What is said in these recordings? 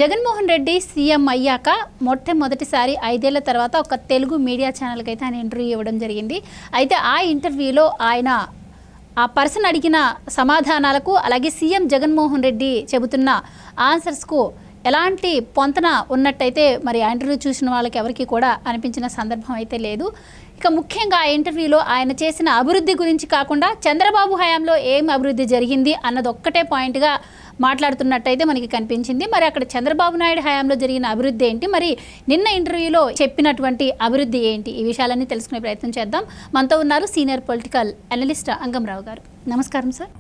Jaganmohan Reddy CM అయ్యాక మొట్టమొదటిసారి 5 ఏళ్ల తర్వాత ఒక తెలుగు మీడియా ఛానల్కి అయితే ఆయన ఇంటర్వ్యూ ఇవ్వడం జరిగింది. అయితే ఆ ఇంటర్వ్యూలో ఆయన ఆ పర్సన్ అడిగిన సమాధానాలకు అలాగే సీఎం జగన్మోహన్ రెడ్డి చెబుతున్న ఆన్సర్స్కు ఎలాంటి పొంతన ఉన్నట్టయితే మరి ఆ ఇంటర్వ్యూ చూసిన వాళ్ళకి ఎవరికి కూడా అనిపించిన సందర్భం అయితే లేదు. ఇక ముఖ్యంగా ఆ ఇంటర్వ్యూలో ఆయన చేసిన అభివృద్ధి గురించి కాకుండా చంద్రబాబు హయాంలో ఏం అభివృద్ధి జరిగింది అన్నది ఒక్కటే పాయింట్గా మాట్లాడుతున్నట్టయితే మనకి కనిపించింది. మరి అక్కడ చంద్రబాబు నాయుడు హయాంలో జరిగిన అభివృద్ధి ఏంటి, మరి నిన్న ఇంటర్వ్యూలో చెప్పినటువంటి అభివృద్ధి ఏంటి, ఈ విషయాలన్నీ తెలుసుకునే ప్రయత్నం చేద్దాం. మనతో ఉన్నారు సీనియర్ పొలిటికల్ అనలిస్ట్ అంగంరావు గారు. నమస్కారం సార్.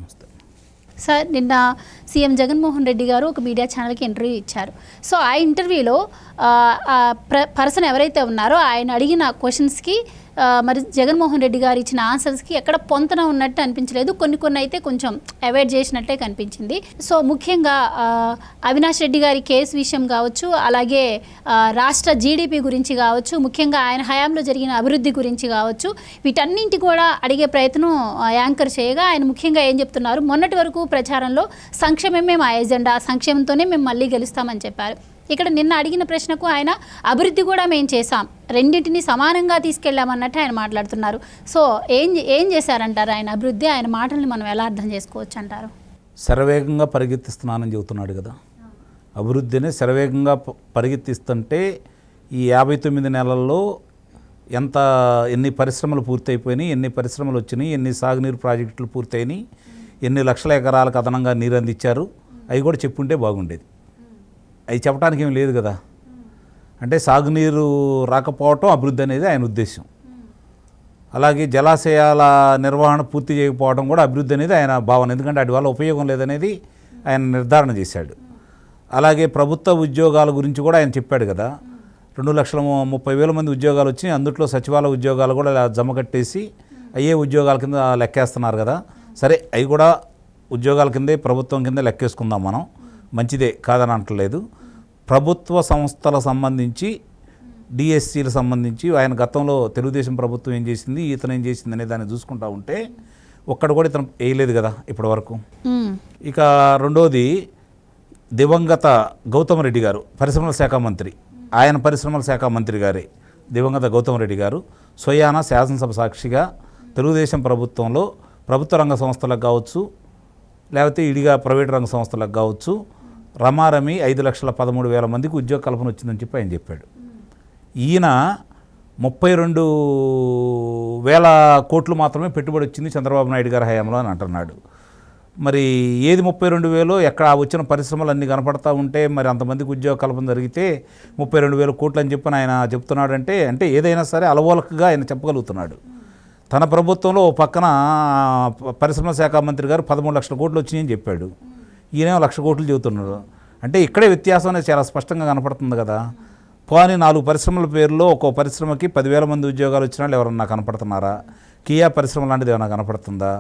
సార్, నిన్న సీఎం జగన్మోహన్ రెడ్డి గారు ఒక మీడియా ఛానల్కి ఇంటర్వ్యూ ఇచ్చారు. సో ఆ ఇంటర్వ్యూలో పర్సన్ ఎవరైతే ఉన్నారో ఆయన అడిగిన క్వశ్చన్స్కి మరి జగన్మోహన్ రెడ్డి గారు ఇచ్చిన ఆన్సర్స్కి ఎక్కడ పొంతన ఉన్నట్టు అనిపించలేదు. కొన్ని అయితే కొంచెం అవాయిడ్ చేసినట్టే కనిపించింది. సో ముఖ్యంగా అవినాష్ రెడ్డి గారి కేసు విషయం కావచ్చు, అలాగే రాష్ట్ర జీడిపి గురించి కావచ్చు, ముఖ్యంగా ఆయన హయాంలో జరిగిన అభివృద్ధి గురించి కావచ్చు, వీటన్నింటి కూడా అడిగే ప్రయత్నం యాంకర్ చేయగా ఆయన ముఖ్యంగా ఏం చెప్తున్నారు, మొన్నటి వరకు ప్రచారంలో సంక్షేమమే మా ఎజెండా, సంక్షేమంతోనే మేము మళ్ళీ గెలుస్తామని చెప్పారు. ఇక్కడ నిన్న అడిగిన ప్రశ్నకు ఆయన అభివృద్ధి కూడా మేము చేశాం, రెండింటిని సమానంగా తీసుకెళ్ళామన్నట్టు ఆయన మాట్లాడుతున్నారు. సో ఏం చేశారంటారు ఆయన అభివృద్ధి? ఆయన మాటల్ని మనం ఎలా అర్థం చేసుకోవచ్చు అంటారు? శరవేగంగా పరిగెత్తిస్తున్నానని చెబుతున్నాడు కదా. అభివృద్ధిని శరవేగంగా పరిగెత్తిస్తుంటే ఈ 59 నెలల్లో ఎన్ని పరిశ్రమలు పూర్తయిపోయినాయి, ఎన్ని పరిశ్రమలు వచ్చినాయి, ఎన్ని సాగునీరు ప్రాజెక్టులు పూర్తయినాయి, ఎన్ని లక్షల ఎకరాలకు అదనంగా నీరు అందించారు, అవి కూడా చెప్పుంటే బాగుండేది. అవి చెప్పడానికి ఏం లేదు కదా. అంటే సాగునీరు రాకపోవటం అభివృద్ధి అనేది ఆయన ఉద్దేశం. అలాగే జలాశయాల నిర్వహణ పూర్తి చేయకపోవడం కూడా అభివృద్ధి అనేది ఆయన భావన. ఎందుకంటే వాటి వల్ల ఉపయోగం లేదనేది ఆయన నిర్ధారణ చేశాడు. అలాగే ప్రభుత్వ ఉద్యోగాల గురించి కూడా ఆయన చెప్పాడు కదా. 2,30,000 మంది ఉద్యోగాలు వచ్చి అందుట్లో సచివాలయ ఉద్యోగాలు కూడా జమ కట్టేసి అయ్యే ఉద్యోగాల కింద లెక్కేస్తున్నారు కదా. సరే, అవి కూడా ఉద్యోగాల కిందే ప్రభుత్వం కింద లెక్కేసుకుందాం మనం, మంచిదే, కాదని అంటలేదు. ప్రభుత్వ సంస్థలకు సంబంధించి డిఎస్సీలకు సంబంధించి ఆయన గతంలో తెలుగుదేశం ప్రభుత్వం ఏం చేసింది, ఇతను ఏం చేసింది అనే దాన్ని చూసుకుంటా ఉంటే ఒక్కడ కూడా ఇతను వేయలేదు కదా ఇప్పటి వరకు. ఇక రెండోది, దివంగత గౌతమ్ రెడ్డి గారు పరిశ్రమల శాఖ మంత్రి, ఆయన పరిశ్రమల శాఖ మంత్రి గారే దివంగత గౌతమ్ రెడ్డి గారు స్వయాన శాసనసభ సాక్షిగా తెలుగుదేశం ప్రభుత్వంలో ప్రభుత్వ రంగ సంస్థలకు కావచ్చు, లేకపోతే ఇడిగా ప్రైవేట్ రంగ సంస్థలకు కావచ్చు, రమారమి 5,13,000 మందికి ఉద్యోగ కల్పన వచ్చిందని చెప్పి ఆయన చెప్పాడు. ఈయన 32,000 కోట్లు మాత్రమే పెట్టుబడి వచ్చింది చంద్రబాబు నాయుడు గారి హయాంలో అని అంటున్నాడు. మరి ఏది 32,000? ఎక్కడ వచ్చిన పరిశ్రమలు అన్నీ కనపడతా ఉంటే మరి అంతమందికి ఉద్యోగ కల్పన జరిగితే 32,000 కోట్లు అని చెప్పని ఆయన చెప్తున్నాడంటే, అంటే ఏదైనా సరే అలవోలకగా ఆయన చెప్పగలుగుతున్నాడు. తన ప్రభుత్వంలో ఓ పక్కన పరిశ్రమల శాఖ మంత్రి గారు 13 లక్షల కోట్లు వచ్చినాయని చెప్పాడు, ఈయనేమో 1,00,000 కోట్లు చెబుతున్నారు. అంటే ఇక్కడే వ్యత్యాసం అనేది చాలా స్పష్టంగా కనపడుతుంది కదా. పోనీ 4 పరిశ్రమల పేరులో ఒక్కో పరిశ్రమకి 10,000 మంది ఉద్యోగాలు వచ్చిన వాళ్ళు ఎవరన్నా కనపడుతున్నారా? కియా పరిశ్రమ లాంటిది ఏమైనా కనపడుతుందా?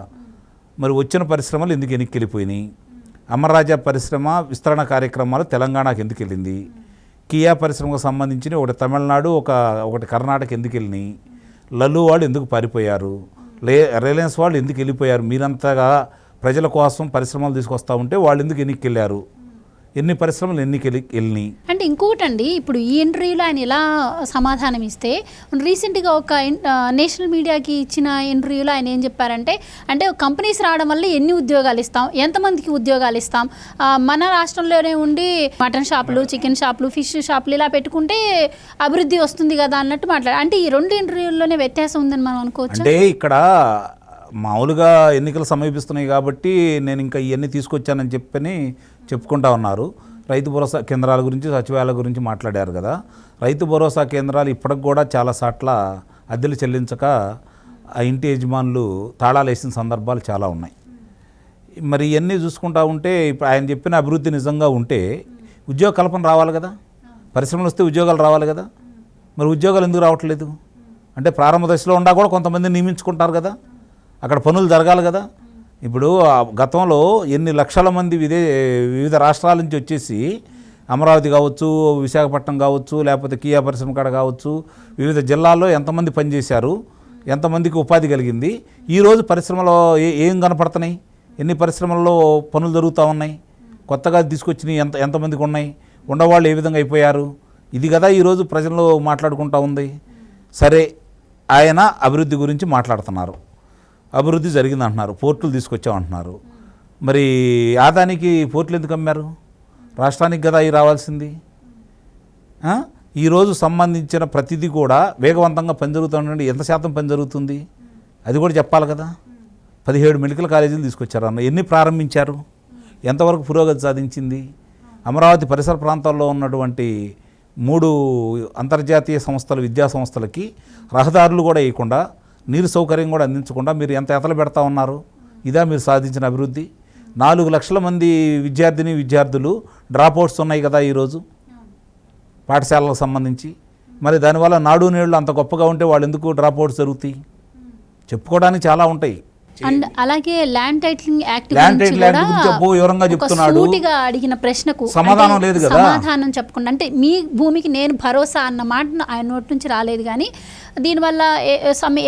మరి వచ్చిన పరిశ్రమలు ఎందుకు వెనక్కి వెళ్ళిపోయినాయి? అమర్రాజా పరిశ్రమ విస్తరణ కార్యక్రమాలు తెలంగాణకు ఎందుకు వెళ్ళింది? కియా పరిశ్రమకు సంబంధించిన ఒకటి తమిళనాడు, ఒకటి కర్ణాటక ఎందుకు వెళ్ళినాయి? లల్లు వాళ్ళు ఎందుకు పారిపోయారు? రిలయన్స్ వాళ్ళు ఎందుకు వెళ్ళిపోయారు? మీరంతగా ప్రజల కోసం పరిశ్రమలు తీసుకొస్తూ ఉంటే వాళ్ళు ఎందుకు ఎన్నికి వెళ్ళారు? ఎన్ని పరిశ్రమలు ఎన్నికి వెళ్ళినాయి? అంటే ఇంకొకటండి, ఇప్పుడు ఈ ఇంటర్వ్యూలో ఆయన ఎలా సమాధానం ఇస్తే, రీసెంట్గా ఒక నేషనల్ మీడియాకి ఇచ్చిన ఇంటర్వ్యూలో ఆయన ఏం చెప్పారంటే, అంటే కంపెనీస్ రావడం వల్ల ఎన్ని ఉద్యోగాలు ఇస్తాం, ఎంతమందికి ఉద్యోగాలు ఇస్తాం, మన రాష్ట్రంలోనే ఉండి మటన్ షాపులు, చికెన్ షాపులు, ఫిష్ షాపులు ఇలా పెట్టుకుంటే అభివృద్ధి వస్తుంది కదా అన్నట్టు మాట్లాడారు. అంటే ఈ 2 ఇంటర్వ్యూల్లోనే వ్యత్యాసం ఉందని మనం అనుకోవచ్చు. అంటే ఇక్కడ మామూలుగా ఎన్నికలు సమీపిస్తున్నాయి కాబట్టి నేను ఇంకా ఇవన్నీ తీసుకొచ్చానని చెప్పుకుంటా ఉన్నారు. రైతు భరోసా కేంద్రాల గురించి, సచివాలయాల గురించి మాట్లాడారు కదా. రైతు భరోసా కేంద్రాలు ఇప్పటికి కూడా చాలా సార్ల అద్దెలు చెల్లించక ఆ ఇంటి యజమానులు తాళాలు వేసిన సందర్భాలు చాలా ఉన్నాయి. మరి ఇవన్నీ చూసుకుంటా ఉంటే ఇప్పుడు ఆయన చెప్పిన అభివృద్ధి నిజంగా ఉంటే ఉద్యోగ కల్పన రావాలి కదా, పరిశ్రమలు వస్తే ఉద్యోగాలు రావాలి కదా. మరి ఉద్యోగాలు ఎందుకు రావట్లేదు? అంటే ప్రారంభ దశలో ఉండా కూడా కొంతమంది నియమించుకుంటారు కదా, అక్కడ పనులు జరగాలి కదా. ఇప్పుడు గతంలో ఎన్ని లక్షల మంది వివిధ రాష్ట్రాల నుంచి వచ్చేసి అమరావతి కావచ్చు, విశాఖపట్నం కావచ్చు, లేకపోతే కియా పరిశ్రమ కాడ కావచ్చు, వివిధ జిల్లాల్లో ఎంతమంది పనిచేశారు, ఎంతమందికి ఉపాధి కలిగింది? ఈరోజు పరిశ్రమలో ఏం కనపడుతున్నాయి? ఎన్ని పరిశ్రమల్లో పనులు జరుగుతూ ఉన్నాయి? కొత్తగా తీసుకొచ్చినవి ఎంతమందికి ఉన్నాయి? ఉన్నవాళ్ళు ఏ విధంగా అయిపోయారు. ఇది కదా ఈరోజు ప్రజల్లో మాట్లాడుకుంటా ఉంది. సరే, ఆయన అభివృద్ధి గురించి మాట్లాడుతున్నారు, అభివృద్ధి జరిగిందంటున్నారు, పోర్టులు తీసుకొచ్చామంటున్నారు. మరి ఆదానికి పోర్టులు ఎందుకు అమ్మారు? రాష్ట్రానికి కదా అవి రావాల్సింది. ఈరోజు సంబంధించిన ప్రతిదీ కూడా వేగవంతంగా పని జరుగుతుందండి. ఎంత శాతం పని జరుగుతుంది అది కూడా చెప్పాలి కదా. 17 మెడికల్ కాలేజీలు తీసుకొచ్చారు అన్న, ఎన్ని ప్రారంభించారు, ఎంతవరకు పురోగతి సాధించింది? అమరావతి పరిసర ప్రాంతాల్లో ఉన్నటువంటి 3 అంతర్జాతీయ సంస్థలు, విద్యా సంస్థలకి రహదారులు కూడా వేయకుండా, నీరు సౌకర్యం కూడా అందించకుండా మీరు ఎంత ఎతలు పెడతా ఉన్నారు. ఇదా మీరు సాధించిన అభివృద్ధి? 4 లక్షల మంది విద్యార్థులు డ్రాప్అవుట్స్ ఉన్నాయి కదా ఈరోజు పాఠశాలలకు సంబంధించి. మరి దానివల్ల నాడు నేళ్ళు అంత గొప్పగా ఉంటే వాళ్ళు ఎందుకు డ్రాప్అవుట్స్ జరుగుతాయి? చెప్పుకోవడానికి చాలా ఉంటాయి. అండ్ అలాగే ల్యాండ్ టైటిలింగ్ యాక్ట్ వివరంగా చెప్తున్నాడు. అడిగిన ప్రశ్నకు సమాధానం లేదు కదా, సమాధానం చెప్పకుండా, అంటే మీ భూమికి నేను భరోసా అన్న మాట ఆయన నోటి నుంచి రాలేదు. కానీ దీనివల్ల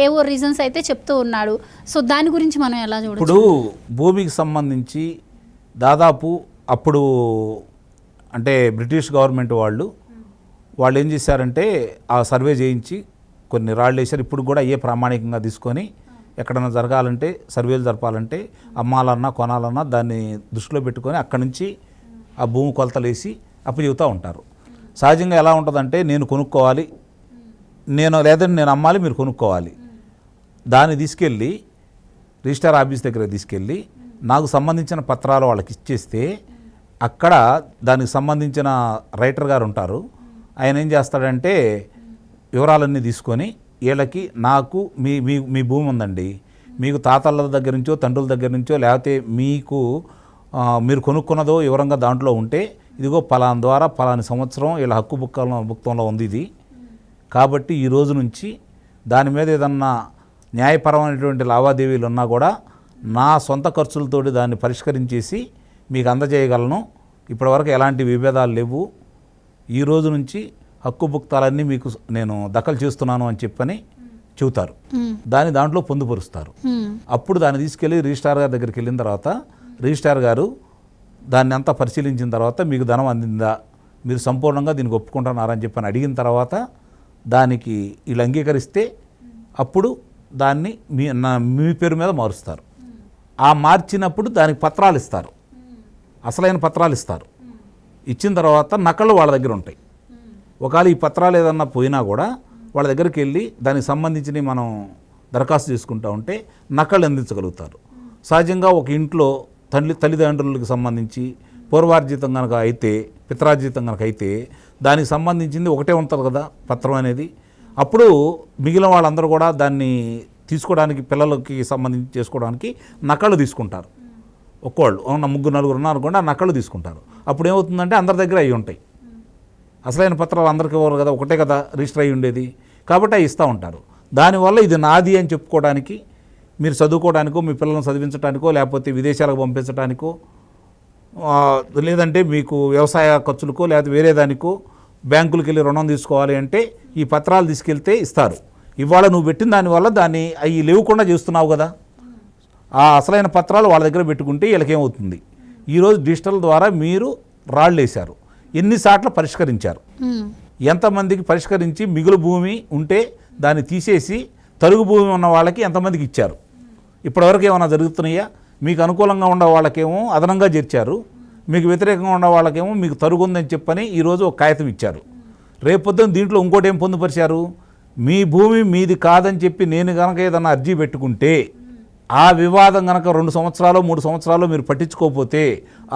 ఏవో రీజన్స్ అయితే చెప్తూ ఉన్నాడు. సో దాని గురించి మనం ఎలా చూడొచ్చు? ఇప్పుడు భూమికి సంబంధించి దాదాపు అప్పుడు అంటే బ్రిటిష్ గవర్నమెంట్ వాళ్ళు ఏం చేశారంటే ఆ సర్వే చేయించి కొన్ని రాళ్ళు వేశారు. ఇప్పుడు కూడా ఏ ప్రామాణికంగా తీసుకొని ఎక్కడైనా జరగాలంటే, సర్వేలు జరపాలంటే, అమ్మాలన్నా కొనాలన్నా దాన్ని దృష్టిలో పెట్టుకొని అక్కడి నుంచి ఆ భూమి కొలతలు వేసి అప్పచెబుతూ ఉంటారు. సహజంగా ఎలా ఉంటుందంటే, నేను కొనుక్కోవాలి, లేదంటే నేను అమ్మాలి, మీరు కొనుక్కోవాలి. దాన్ని తీసుకెళ్ళి రిజిస్ట్రార్ ఆఫీస్ దగ్గర తీసుకెళ్ళి నాకు సంబంధించిన పత్రాలు వాళ్ళకి ఇచ్చేస్తే అక్కడ దానికి సంబంధించిన రైటర్ గారు ఉంటారు. ఆయన ఏం చేస్తాడంటే వివరాలన్నీ తీసుకొని వీళ్ళకి, నాకు మీ భూమి ఉందండి, మీకు తాతల దగ్గర నుంచో తండ్రుల దగ్గర నుంచో లేకపోతే మీకు మీరు కొనుక్కున్నదో వివరంగా దాంట్లో ఉంటే, ఇదిగో పలానా ద్వారా పలాని సంవత్సరం వీళ్ళ హక్కు భుక్తంలో ఉంది ఇది. కాబట్టి ఈ రోజు నుంచి దాని మీద ఏదన్నా న్యాయపరమైనటువంటి లావాదేవీలు ఉన్నా కూడా నా సొంత ఖర్చులతోటి దాన్ని పరిష్కరించేసి మీకు అందజేయగలను. ఇప్పటివరకు ఎలాంటి విభేదాలు లేవు. ఈ రోజు నుంచి హక్కు భుక్తాలన్నీ మీకు నేను దఖలు చేస్తున్నాను అని చెప్పని చెబుతారు. దాంట్లో పొందుపరుస్తారు. అప్పుడు దాన్ని తీసుకెళ్ళి రిజిస్ట్రార్ గారి దగ్గరికి వెళ్ళిన తర్వాత రిజిస్ట్రార్ గారు దాన్ని అంతా పరిశీలించిన తర్వాత మీకు ధనం అందిందా, మీరు సంపూర్ణంగా దీనికి ఒప్పుకుంటున్నారని చెప్పని అడిగిన తర్వాత దానికి వీళ్ళు అంగీకరిస్తే అప్పుడు దాన్ని మీ పేరు మీద మారుస్తారు. ఆ మార్చినప్పుడు దానికి పత్రాలు ఇస్తారు, అసలైన పత్రాలు ఇస్తారు. ఇచ్చిన తర్వాత నకళ్ళు వాళ్ళ దగ్గర ఉంటాయి. ఒకవేళ ఈ పత్రాలు ఏదన్నా పోయినా కూడా వాళ్ళ దగ్గరికి వెళ్ళి దానికి సంబంధించి మనం దరఖాస్తు చేసుకుంటూ ఉంటే నకళ్ళు అందించగలుగుతారు. సహజంగా ఒక ఇంట్లో తల్లిదండ్రులకు సంబంధించి పూర్వార్జితం కనుక అయితే, పిత్రార్జితం కనుక అయితే దానికి సంబంధించింది ఒకటే ఉంటుంది కదా పత్రం అనేది. అప్పుడు మిగిలిన వాళ్ళందరూ కూడా దాన్ని తీసుకోవడానికి, పిల్లలకి సంబంధించి చేసుకోవడానికి నకళ్ళు తీసుకుంటారు. ఒక్కోళ్ళు ఉన్న 3-4 ఉన్నారనుకోండి, ఆ నకళ్ళు తీసుకుంటారు. అప్పుడు ఏమవుతుందంటే అందరి దగ్గర అవి ఉంటాయి. అసలైన పత్రాలు అందరికీ ఇవ్వరు కదా, ఒకటే కదా రిజిస్టర్ అయ్యి ఉండేది. కాబట్టి అవి ఇస్తూ ఉంటారు. దానివల్ల ఇది నాది అని చెప్పుకోవడానికి, మీరు చదువుకోవడానికో, మీ పిల్లలను చదివించడానికో, లేకపోతే విదేశాలకు పంపించడానికో, లేదంటే మీకు వ్యవసాయ ఖర్చులకో, లేకపోతే వేరే దానికో బ్యాంకులకు వెళ్ళి రుణం తీసుకోవాలి అంటే ఈ పత్రాలు తీసుకెళ్తే ఇస్తారు. ఇవాళ నువ్వు పెట్టిన దానివల్ల దాన్ని అవి లేవకుండా చేస్తున్నావు కదా. ఆ అసలైన పత్రాలు వాళ్ళ దగ్గర పెట్టుకుంటే వీళ్ళకేమవుతుంది? ఈరోజు డిజిటల్ ద్వారా మీరు రాళ్ళు వేశారు, ఎన్నిసార్లు పరిష్కరించారు, ఎంతమందికి పరిష్కరించి మిగులు భూమి ఉంటే దాన్ని తీసేసి తరుగు భూమి ఉన్న వాళ్ళకి ఎంతమందికి ఇచ్చారు? ఇప్పటివరకు ఏమైనా జరుగుతున్నాయా? మీకు అనుకూలంగా ఉన్న వాళ్ళకేమో అదనంగా చేర్చారు, మీకు వ్యతిరేకంగా ఉన్న వాళ్ళకేమో మీకు తరుగు ఉందని చెప్పని ఈరోజు ఒక కాగితం ఇచ్చారు. రేపొద్దున దీంట్లో ఇంకోటి ఏం పొందుపరిచారు? మీ భూమి మీది కాదని చెప్పి నేను కనుక ఏదన్నా అర్జీ పెట్టుకుంటే ఆ వివాదం కనుక 2 సంవత్సరాలు 3 సంవత్సరాలు మీరు పట్టించుకోకపోతే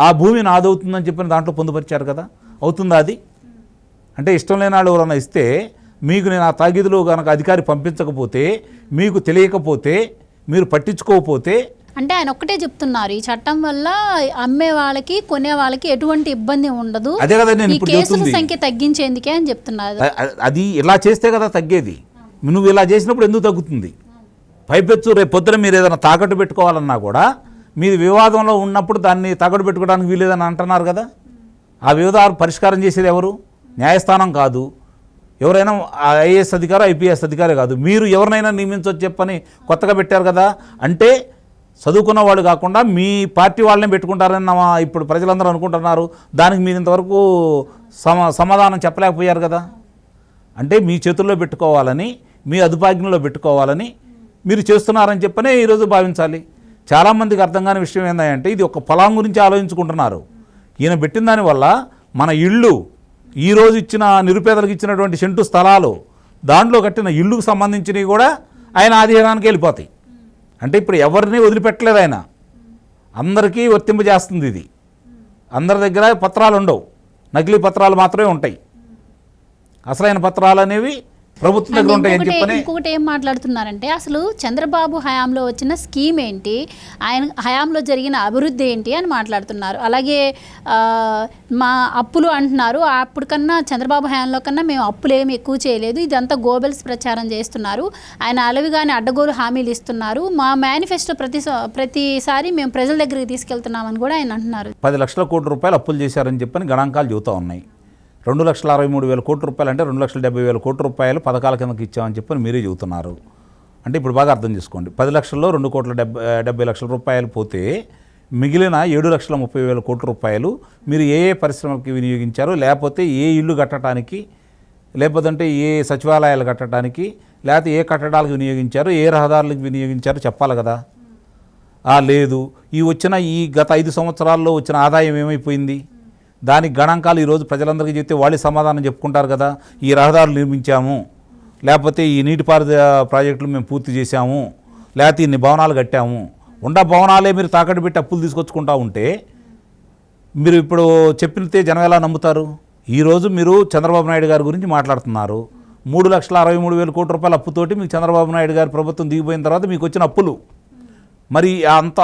ఆ భూమి నాదవుతుందని చెప్పిన దాంట్లో పొందుపరిచారు కదా. అవుతుందా అది? అంటే ఇష్టం లేని వాళ్ళు ఎవరైనా ఇస్తే మీకు నేను ఆ తాగీదులో కనుక అధికారి పంపించకపోతే, మీకు తెలియకపోతే, మీరు పట్టించుకోకపోతే, అంటే ఆయన ఒక్కటే చెప్తున్నారు ఈ చట్టం వల్ల అమ్మే వాళ్ళకి కొనే వాళ్ళకి ఎటువంటి ఇబ్బంది ఉండదు, అదే కదా నేను ఇప్పుడు కేసుల సంఖ్య తగ్గించేందుకే అని చెప్తున్నారు. అది ఇలా చేస్తే కదా తగ్గేది. నువ్వు ఇలా చేసినప్పుడు ఎందుకు తగ్గుతుంది? పైపెచ్చు రేపు పొద్దున మీరు ఏదైనా తాకట్టు పెట్టుకోవాలన్నా కూడా మీది వివాదంలో ఉన్నప్పుడు దాన్ని తాకట్టు పెట్టుకోవడానికి వీలేదని అంటున్నారు కదా. ఆ వివాదాలు పరిష్కారం చేసేది ఎవరు? న్యాయస్థానం కాదు, ఎవరైనా ఐఏఎస్ అధికారి, ఐపీఎస్ అధికారి కాదు, మీరు ఎవరినైనా నియమించవచ్చు చెప్పని కొత్తగా పెట్టారు కదా. అంటే చదువుకున్న వాళ్ళు కాకుండా మీ పార్టీ వాళ్ళనే పెట్టుకుంటారని ఇప్పుడు ప్రజలందరూ అనుకుంటున్నారు. దానికి మీరు ఇంతవరకు సమాధానం చెప్పలేకపోయారు కదా. అంటే మీ చేతుల్లో పెట్టుకోవాలని, మీ అదుపాజ్ఞలో పెట్టుకోవాలని మీరు చేస్తున్నారని చెప్పనే ఈరోజు భావించాలి. చాలామందికి అర్థం కాని విషయం ఏంటంటే ఇది ఒక పొలం గురించి ఆలోచించుకుంటున్నారు. ఈయన పెట్టిన దానివల్ల మన ఇళ్ళు, ఈరోజు ఇచ్చిన నిరుపేదలకు ఇచ్చినటువంటి సెంటు స్థలాలు, దాంట్లో కట్టిన ఇళ్ళకు సంబంధించినవి కూడా ఆయన ఆధీనానికి వెళ్ళిపోతాయి. అంటే ఇప్పుడు ఎవరిని వదిలిపెట్టలేదు ఆయన, అందరికీ వర్తింపజేస్తుంది ఇది. అందరి దగ్గర పత్రాలు ఉండవు, నకిలీ పత్రాలు మాత్రమే ఉంటాయి. అసలైన పత్రాలు అనేవి ప్రభుత్వం దగ్గర ఉంటాయని చెప్పని. ఇంకొకటి ఏం మాట్లాడుతున్నారంటే అసలు చంద్రబాబు హయాంలో వచ్చిన స్కీమ్ ఏంటి, ఆయన హయాంలో జరిగిన అభివృద్ధి ఏంటి అని మాట్లాడుతున్నారు. అలాగే మా అప్పులు అంటున్నారు, అప్పుడు కన్నా చంద్రబాబు హయాంలో కన్నా మేము అప్పులు ఏమి ఎక్కువ చేయలేదు, ఇదంతా గోబెల్స్ ప్రచారం చేస్తున్నారు, ఆయన అలవిగానే అడ్డగోలు హామీలు ఇస్తున్నారు, మా మేనిఫెస్టో ప్రతిసారి మేము ప్రజల దగ్గరికి తీసుకెళ్తున్నామని కూడా ఆయన అంటున్నారు. 10 లక్షల కోట్ల రూపాయలు అప్పులు చేశారని చెప్పని గణాంకాలు చెబుతూ ఉన్నాయి. 2,63,000 కోట్ల రూపాయలు అంటే 2,70,000 కోట్ల రూపాయలు పథకాల కిందకి ఇచ్చామని చెప్పని మీరే చెబుతున్నారు. అంటే ఇప్పుడు బాగా అర్థం చేసుకోండి, 10 లక్షల్లో 2,70 లక్షల రూపాయలు పోతే మిగిలిన 7,30,000 కోట్ల రూపాయలు మీరు ఏ పరిశ్రమకి వినియోగించారు, లేకపోతే ఏ ఇల్లు కట్టడానికి, లేకపోతే ఏ సచివాలయాలు కట్టడానికి, లేకపోతే ఏ కట్టడాలకు వినియోగించారు, ఏ రహదారులకు వినియోగించారో చెప్పాలి కదా. లేదు, ఈ గత 5 సంవత్సరాల్లో వచ్చిన ఆదాయం ఏమైపోయింది, దానికి గణాంకాలు ఈరోజు ప్రజలందరికీ చెప్తే వాళ్ళే సమాధానం చెప్పుకుంటారు కదా. ఈ రహదారులు నిర్మించాము, లేకపోతే ఈ నీటిపారుదల ప్రాజెక్టులు మేము పూర్తి చేశాము, లేకపోతే ఇన్ని భవనాలు కట్టాము. భవనాలే మీరు తాకట్టు పెట్టి అప్పులు తీసుకొచ్చుకుంటా ఉంటే మీరు ఇప్పుడు చెప్పితే జనం ఎలా నమ్ముతారు? ఈరోజు మీరు చంద్రబాబు నాయుడు గారి గురించి మాట్లాడుతున్నారు. 3,63,000 కోట్ల రూపాయల అప్పుతోటి మీకు చంద్రబాబు నాయుడు గారి ప్రభుత్వం దిగిపోయిన తర్వాత మీకు వచ్చిన అప్పులు. మరి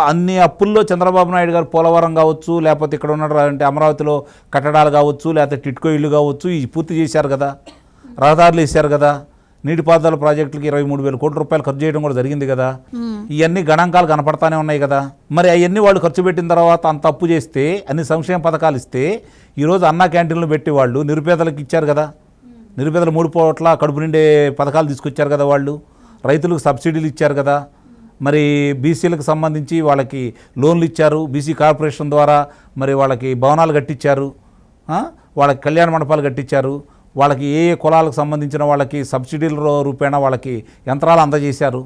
అన్ని అప్పుల్లో చంద్రబాబు నాయుడు గారు పోలవరం కావచ్చు, లేకపోతే ఇక్కడ ఉన్నటువంటి అమరావతిలో కట్టడాలు కావచ్చు, లేకపోతే టిట్కో ఇల్లు కావచ్చు, ఇవి పూర్తి చేశారు కదా, రహదారులు వేశారు కదా, నీటిపారుదల ప్రాజెక్టులకి 23,000 కోట్ల రూపాయలు ఖర్చు చేయడం కూడా జరిగింది కదా. ఇవన్నీ గణాంకాలు కనపడతానే ఉన్నాయి కదా. మరి అవన్నీ వాళ్ళు ఖర్చు పెట్టిన తర్వాత అంత అప్పు చేస్తే, అన్ని సంక్షేమ పథకాలు ఇస్తే, ఈరోజు అన్నా క్యాంటీన్లు పెట్టి వాళ్ళు నిరుపేదలకు ఇచ్చారు కదా. నిరుపేదలు 3 పూట్ల కడుపు నిండే పథకాలు తీసుకొచ్చారు కదా. వాళ్ళు రైతులకు సబ్సిడీలు ఇచ్చారు కదా. మరి బీసీలకు సంబంధించి వాళ్ళకి లోన్లు ఇచ్చారు, బీసీ కార్పొరేషన్ ద్వారా మరి వాళ్ళకి భవనాలు కట్టించారు, వాళ్ళకి కళ్యాణ మండపాలు కట్టించారు, వాళ్ళకి ఏ కులాలకు సంబంధించిన వాళ్ళకి సబ్సిడీల రూపేణా వాళ్ళకి యంత్రాలు అందజేశారు,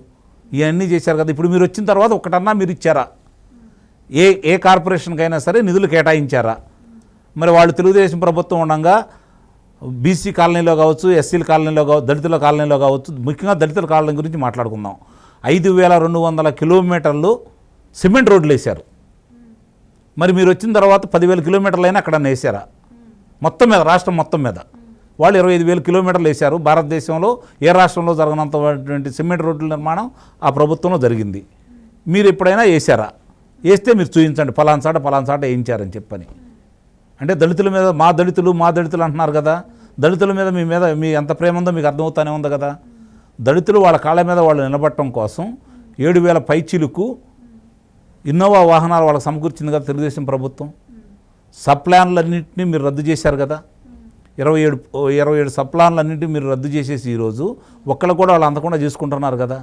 ఇవన్నీ చేశారు కదా. ఇప్పుడు మీరు వచ్చిన తర్వాత ఒకటన్నా మీరు ఇచ్చారా? ఏ కార్పొరేషన్కైనా సరే నిధులు కేటాయించారా? మరి వాళ్ళు తెలుగుదేశం ప్రభుత్వం ఉండగా బీసీ కాలనీలో కావచ్చు, ఎస్సీల కాలనీలో కావచ్చు, దళితుల కాలనీలో కావచ్చు, ముఖ్యంగా దళితుల కాలనీ గురించి మాట్లాడుకుందాం. 5,200 కిలోమీటర్లు సిమెంట్ రోడ్లు వేశారు. మరి మీరు వచ్చిన తర్వాత 10,000 కిలోమీటర్లైనా అక్కడ వేసారా? మొత్తం మీద రాష్ట్రం మొత్తం మీద వాళ్ళు 25,000 కిలోమీటర్లు వేశారు. భారతదేశంలో ఏ రాష్ట్రంలో జరగనంతటువంటి సిమెంట్ రోడ్ల నిర్మాణం ఆ ప్రభుత్వంలో జరిగింది. మీరు ఎప్పుడైనా వేసారా? వేస్తే మీరు చూపించండి, పలానా చాట వేయించారని చెప్పని. అంటే దళితుల మీద మా దళితులు అంటున్నారు కదా. దళితుల మీద మీ ఎంత ప్రేమ ఉందో మీకు అర్థమవుతానే ఉంది కదా. దళితులు వాళ్ళ కాళ్ళ మీద వాళ్ళు నిలబడటం కోసం 7,000 పైచీలకు ఇన్నోవా వాహనాలు వాళ్ళకి సమకూర్చింది కదా తెలుగుదేశం ప్రభుత్వం. సప్లాన్లన్నింటినీ మీరు రద్దు చేశారు కదా. 27 సప్లాన్లన్నింటినీ మీరు రద్దు చేసేసి ఈరోజు ఒక్కళ్ళు కూడా వాళ్ళు అందకుండా చేసుకుంటున్నారు కదా.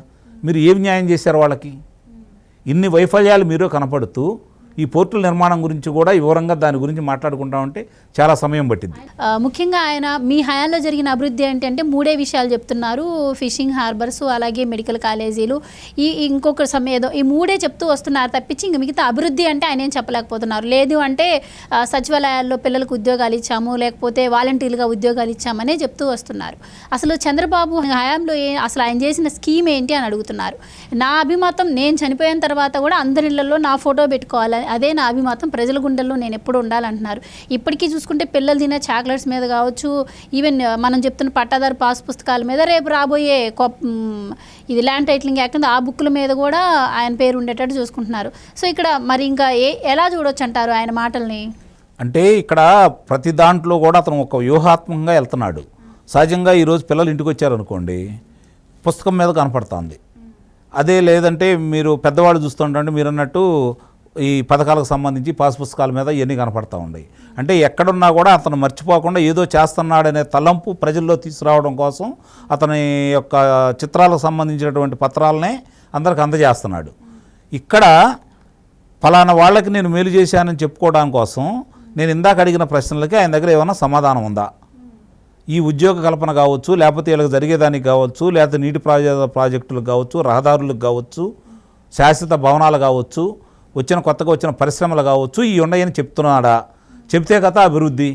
మీరు ఏం న్యాయం చేశారు వాళ్ళకి? ఇన్ని వైఫల్యాలు మీరు కనపడుతూ ఈ పోర్టుల నిర్మాణం గురించి కూడా వివరంగా దాని గురించి మాట్లాడుకుంటా ఉంటే చాలా సమయం పట్టింది. ముఖ్యంగా ఆయన మీ హయాంలో జరిగిన అభివృద్ధి ఏంటంటే 3 విషయాలు చెప్తున్నారు. ఫిషింగ్ హార్బర్స్, అలాగే మెడికల్ కాలేజీలు, ఇంకొక సమయం ఈ 3 చెప్తూ వస్తున్నారు తప్పించి ఇంక మిగతా అభివృద్ధి అంటే ఆయన ఏం చెప్పలేకపోతున్నారు. లేదు అంటే సచివాలయాల్లో పిల్లలకు ఉద్యోగాలు ఇచ్చాము, లేకపోతే వాలంటీర్లుగా ఉద్యోగాలు ఇచ్చామనే చెప్తూ వస్తున్నారు. అసలు చంద్రబాబు హయాంలో అసలు ఆయన చేసిన స్కీమ్ ఏంటి అని అడుగుతున్నారు. నా అభిమతం, నేను చనిపోయిన తర్వాత కూడా అందరి ఇళ్లలో నా ఫోటో పెట్టుకోవాలి, అదే నా అభిమతం, ప్రజల గుండెల్లో నేను ఎప్పుడు ఉండాలంటున్నారు. ఇప్పటికీ చూసుకుంటే పిల్లలు తినే చాక్లెట్స్ మీద కావచ్చు, ఈవెన్ మనం చెప్తున్న పట్టాదారు పాస్ పుస్తకాల మీద, రేపు రాబోయే ఇది ల్యాండ్ టైటిలింగ్ యాక్ట్ ఆ బుక్కుల మీద కూడా ఆయన పేరు ఉండేటట్టు చూసుకుంటున్నారు. సో ఇక్కడ మరి ఇంకా ఎలా చూడొచ్చు అంటారు ఆయన మాటల్ని? అంటే ఇక్కడ ప్రతి దాంట్లో కూడా అతను ఒక వ్యూహాత్మకంగా వెళ్తున్నాడు. సహజంగా ఈరోజు పిల్లలు ఇంటికి వచ్చారనుకోండి, పుస్తకం మీద కనపడుతుంది. అదే లేదంటే మీరు పెద్దవాళ్ళు చూస్తుంటే మీరు అన్నట్టు ఈ పథకాలకు సంబంధించి పాస్ పుస్తకాల మీద ఇవన్నీ కనపడతా ఉన్నాయి. అంటే ఎక్కడున్నా కూడా అతను మర్చిపోకుండా ఏదో చేస్తున్నాడనే తలంపు ప్రజల్లో తీసుకురావడం కోసం అతని యొక్క చిత్రాలకు సంబంధించినటువంటి పత్రాలనే అందరికి అందజేస్తున్నాడు. ఇక్కడ ఫలానా వాళ్ళకి నేను మేలు చేశానని చెప్పుకోవడం కోసం నేను ఇందాక అడిగిన ప్రశ్నలకి ఆయన దగ్గర ఏమైనా సమాధానం ఉందా? ఈ ఉద్యోగ కల్పన కావచ్చు, లేకపోతే వీళ్ళకి జరిగేదానికి కావచ్చు, లేకపోతే నీటి ప్రాజెక్టులకు కావచ్చు, రహదారులకు కావచ్చు, శాశ్వత భవనాలు కావచ్చు, కొత్తగా వచ్చిన పరిశ్రమలు కావచ్చు, ఇవి ఉన్నాయని చెప్తున్నాడా? చెప్తే కదా అభివృద్ధి.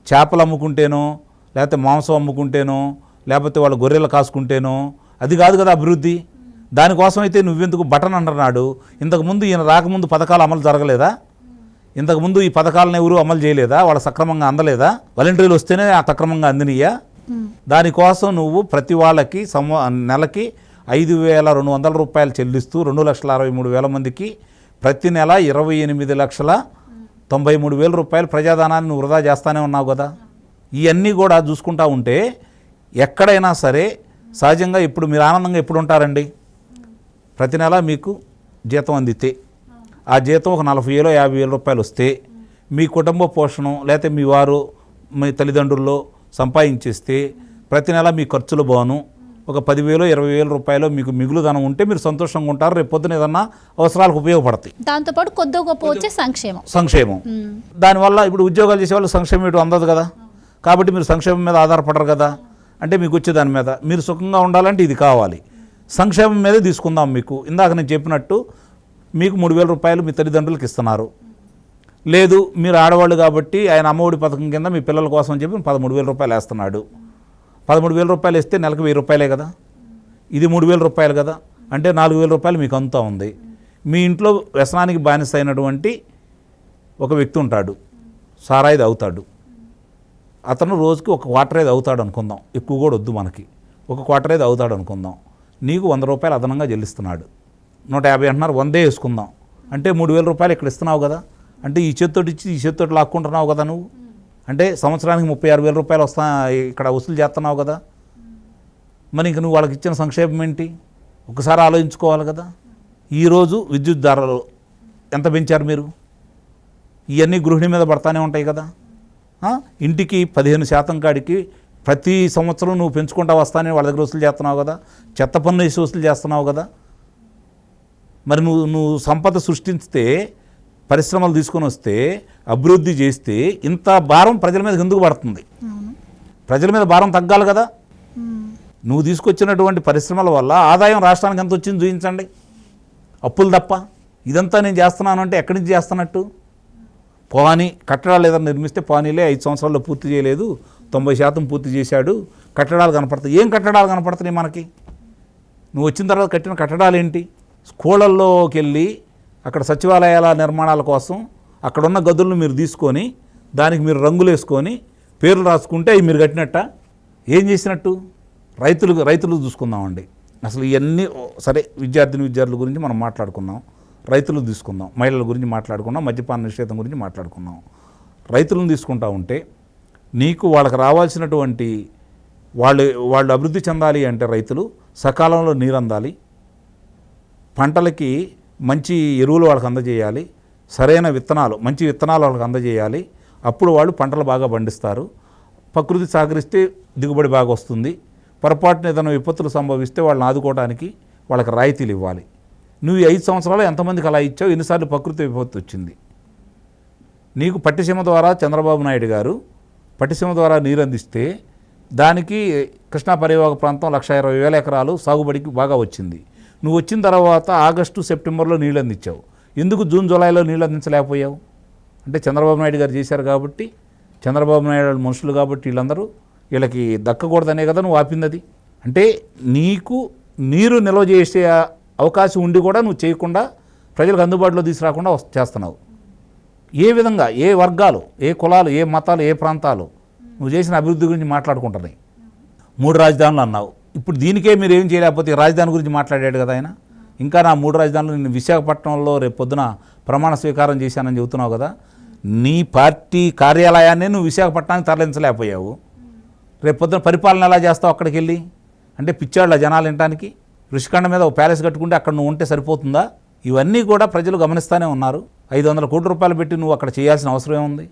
చేపలు అమ్ముకుంటేనో, లేకపోతే మాంసం అమ్ముకుంటేనో, లేకపోతే వాళ్ళు గొర్రెలు కాసుకుంటేనో అది కాదు కదా అభివృద్ధి. దానికోసం అయితే నువ్వెందుకు బటన్ అంటున్నాడు? ఇంతకుముందు ఈయన రాకముందు పథకాలు అమలు జరగలేదా? ఇంతకుముందు ఈ పథకాలను ఎవరు అమలు చేయలేదా? వాళ్ళు సక్రమంగా అందలేదా? వాలంటీర్లు వస్తేనే ఆ సక్రమంగా అందినయ్యా? దానికోసం నువ్వు ప్రతి వాళ్ళకి నెలకి 5,200 రూపాయలు చెల్లిస్తూ 2,63,000 మందికి ప్రతి నెల 28,93,000 రూపాయలు ప్రజాధనాన్ని నువ్వు వృధా చేస్తానే ఉన్నావు కదా. ఇవన్నీ కూడా చూసుకుంటా ఉంటే ఎక్కడైనా సరే సహజంగా ఇప్పుడు మీరు ఆనందంగా ఎప్పుడు ఉంటారండి? ప్రతి నెల మీకు జీతం అందితే, ఆ జీతం ఒక 40,000 50,000 రూపాయలు వస్తే మీ కుటుంబ పోషణ లేకపోతే మీ వారు మీ తల్లిదండ్రుల్లో సంపాదించేస్తే ప్రతి నెల మీ ఖర్చులు బాను ఒక 10,000 20,000 రూపాయలు మీకు మిగులుదనం ఉంటే మీరు సంతోషంగా ఉంటారు. రేపు పొద్దున ఏదన్నా అవసరాలకు ఉపయోగపడతాయి. దాంతోపాటు కొద్ది గొప్ప వచ్చే సంక్షేమం. దానివల్ల ఇప్పుడు ఉద్యోగాలు చేసే వాళ్ళు సంక్షేమం ఇటు అందదు కదా. కాబట్టి మీరు సంక్షేమం మీద ఆధారపడరు కదా. అంటే మీకు వచ్చే దాని మీద మీరు సుఖంగా ఉండాలంటే ఇది కావాలి. సంక్షేమం మీదే తీసుకుందాం. మీకు ఇందాక నేను చెప్పినట్టు మీకు 3,000 రూపాయలు మీ తల్లిదండ్రులకు ఇస్తున్నారు. లేదు మీరు ఆడవాళ్ళు కాబట్టి ఆయన అమ్మఒడి పథకం కింద మీ పిల్లల కోసం చెప్పి 13,000 రూపాయలు వేస్తున్నాడు. 13,000 రూపాయలు ఇస్తే నెలకు 1,000 రూపాయలే కదా. ఇది 3,000 రూపాయలు కదా. అంటే 4,000 రూపాయలు మీకు అంతా ఉంది. మీ ఇంట్లో వ్యసనానికి బానిస అయినటువంటి ఒక వ్యక్తి ఉంటాడు, సారాయి తాగుతాడు. అతను రోజుకి ఒక క్వార్టర్ ఏది అవుతాడు అనుకుందాం, ఎక్కువ కూడా వద్దు మనకి, ఒక క్వార్టర్ ఏది అవుతాడు అనుకుందాం. నీకు 100 రూపాయలు అదనంగా చెల్లిస్తున్నాడు. 150 అంటున్నారు, 100 వేసుకుందాం. అంటే 3,000 రూపాయలు ఇక్కడ ఇస్తున్నావు కదా. అంటే ఈ చేత్తోటి ఇచ్చి ఈ చేత్తోటి లాక్కుంటున్నావు కదా నువ్వు. అంటే సంవత్సరానికి 36,000 రూపాయలు ఇక్కడ వసూలు చేస్తున్నావు కదా. మరి ఇంక నువ్వు వాళ్ళకి ఇచ్చిన సంక్షేమం ఏంటి? ఒకసారి ఆలోచించుకోవాలి కదా. ఈరోజు విద్యుత్ ధరలు ఎంత పెంచారు మీరు? ఇవన్నీ గృహిణి మీద పడతానే ఉంటాయి కదా. ఇంటికి 15% కాడికి ప్రతి సంవత్సరం నువ్వు పెంచుకుంటా వస్తానే వాళ్ళ దగ్గర వసూలు చేస్తున్నావు కదా. చెత్త పన్ను వేసి వసూలు చేస్తున్నావు కదా. మరి నువ్వు సంపద సృష్టిస్తే, పరిశ్రమలు తీసుకొని వస్తే, అభివృద్ధి చేస్తే ఇంత భారం ప్రజల మీద ఎందుకు పడుతుంది? ప్రజల మీద భారం తగ్గాలి కదా. నువ్వు తీసుకొచ్చినటువంటి పరిశ్రమల వల్ల ఆదాయం రాష్ట్రానికి ఎంత వచ్చింది చూపించండి. అప్పులు తప్ప. ఇదంతా నేను చేస్తున్నాను అంటే ఎక్కడి నుంచి చేస్తున్నట్టు? పోనీ కట్టడాలు ఏదైనా నిర్మిస్తే పోనీలే 5 సంవత్సరాల్లో పూర్తి చేయలేదు, 90% పూర్తి చేశాడు, కట్టడాలు కనపడతాయి. ఏం కట్టడాలు కనపడుతున్నాయి మనకి? నువ్వు వచ్చిన తర్వాత కట్టిన కట్టడాలు ఏంటి? స్కూళ్ళల్లోకి వెళ్ళి అక్కడ సచివాలయాల నిర్మాణాల కోసం అక్కడున్న గదులను మీరు తీసుకొని దానికి మీరు రంగులు వేసుకొని పేర్లు రాసుకుంటే అవి మీరు కట్టినట్ట? ఏం చేసినట్టు? రైతులు చూసుకుందామండి. అసలు ఇవన్నీ సరే, విద్యార్థుల గురించి మనం మాట్లాడుకున్నాం, రైతులు తీసుకుందాం, మహిళల గురించి మాట్లాడుకున్నాం, మద్యపాన నిషేధం గురించి మాట్లాడుకున్నాం. రైతులను తీసుకుంటా ఉంటే నీకు వాళ్ళకి రావాల్సినటువంటి వాళ్ళు అభివృద్ధి చెందాలి అంటే రైతులు సకాలంలో నీరు అందాలి, పంటలకి మంచి ఎరువులు వాళ్ళకి అందజేయాలి, సరైన విత్తనాలు మంచి విత్తనాలు వాళ్ళకి అందజేయాలి. అప్పుడు వాళ్ళు పంటలు బాగా పండిస్తారు. ప్రకృతి సహకరిస్తే దిగుబడి బాగా వస్తుంది. పొరపాటున ఏదైనా విపత్తులు సంభవిస్తే వాళ్ళని ఆదుకోవడానికి వాళ్ళకి రాయితీలు ఇవ్వాలి. నువ్వు 5 సంవత్సరాలు ఎంతమందికి అలా ఇచ్చావు? ఎన్నిసార్లు ప్రకృతి విపత్తు వచ్చింది? నీకు పట్టిసీమ ద్వారా చంద్రబాబు నాయుడు గారు పట్టిసీమ ద్వారా నీరు అందిస్తే దానికి కృష్ణా పరివాహక ప్రాంతం 1,20,000 ఎకరాలు సాగుబడికి బాగా వచ్చింది. నువ్వు వచ్చిన తర్వాత ఆగస్టు సెప్టెంబర్లో నీళ్ళు అందించావు. ఎందుకు జూన్ జూలైలో నీళ్ళు అందించలేకపోయావు? అంటే చంద్రబాబు నాయుడు గారు చేశారు కాబట్టి, చంద్రబాబు నాయుడు మనుషులు కాబట్టి వీళ్ళకి దక్కకూడదనే కదా నువ్వు ఆపింది. అంటే నీకు నీరు నిల్వ చేసే అవకాశం ఉండి కూడా నువ్వు చేయకుండా ప్రజలకు అందుబాటులో తీసుకురాకుండా చేస్తున్నావు. ఏ విధంగా, ఏ వర్గాలు, ఏ కులాలు, ఏ మతాలు, ఏ ప్రాంతాలు నువ్వు చేసిన అభివృద్ధి గురించి మాట్లాడుకుంటున్నాయి? 3 రాజధానులు అన్నావు. ఇప్పుడు దీనికే మీరు ఏం చేయలేకపోతే రాజధాని గురించి మాట్లాడాడు కదా ఆయన. ఇంకా నా 3 రాజధానులు నేను విశాఖపట్నంలో రేపు పొద్దున ప్రమాణ స్వీకారం చేశానని చెబుతున్నావు కదా. నీ పార్టీ కార్యాలయాన్ని నువ్వు విశాఖపట్నానికి తరలించలేకపోయావు. రేపు పొద్దున పరిపాలన ఎలా చేస్తావు అక్కడికి వెళ్ళి? అంటే పిచ్చాళ్ళ జనాలు వినటానికి? ఋషికొండ మీద ఒక ప్యాలెస్ కట్టుకుంటే అక్కడ నువ్వు ఉంటే సరిపోతుందా? ఇవన్నీ కూడా ప్రజలు గమనిస్తూనే ఉన్నారు. 500 కోట్ల రూపాయలు పెట్టి నువ్వు అక్కడ చేయాల్సిన అవసరం ఏముంది?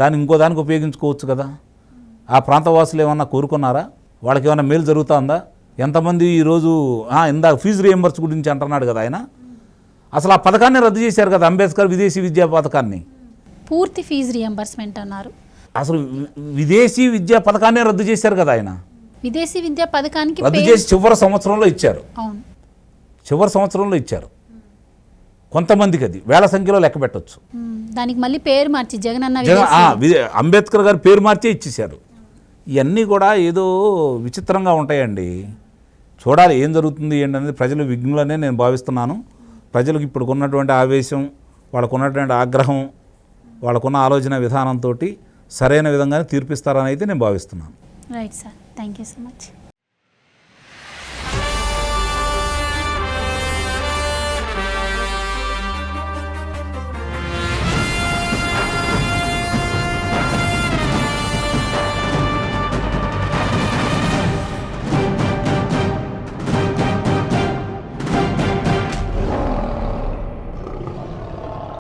దాన్ని ఇంకో దానికి ఉపయోగించుకోవచ్చు కదా. ఆ ప్రాంతవాసులు ఏమన్నా కోరుకున్నారా? వాళ్ళకి ఏమైనా మేలు జరుగుతుందా? ఎంతమంది ఈరోజు ఇందాక ఫీజు రియంబర్స్ గురించి అంటున్నాడు కదా ఆయన. అసలు ఆ పథకాన్ని రద్దు చేశారు కదా, అంబేద్కర్ విదేశీ విద్యా పథకాన్ని. పూర్తి ఫీజు రియంబర్స్మెంట్ అన్నారు. అసలు విదేశీ విద్యా పథకాన్ని రద్దు చేశారు కదా ఆయన. విదేశీ విద్యా పథకానికి రద్దు చేసి చివరి సంవత్సరంలో ఇచ్చారు. అవును, చివరి సంవత్సరంలో ఇచ్చారు. కొంతమందికి అది వేల సంఖ్యలో లెక్క పెట్టచ్చు. దానికి మళ్ళీ పేరు మార్చి జగనన్న అంబేద్కర్ గారు పేరు మార్చే ఇచ్చేశారు. ఇవన్నీ కూడా ఏదో విచిత్రంగా ఉంటాయండి. చూడాలి ఏం జరుగుతుంది ఏంటనేది ప్రజలు విఘ్నులనే నేను భావిస్తున్నాను. ప్రజలకు ఇప్పుడు ఉన్నటువంటి ఆవేశం, వాళ్ళకున్నటువంటి ఆగ్రహం, వాళ్ళకున్న ఆలోచన విధానంతో సరైన విధంగానే తీర్పిస్తారని అయితే నేను భావిస్తున్నాను. Right sir, thank you so much.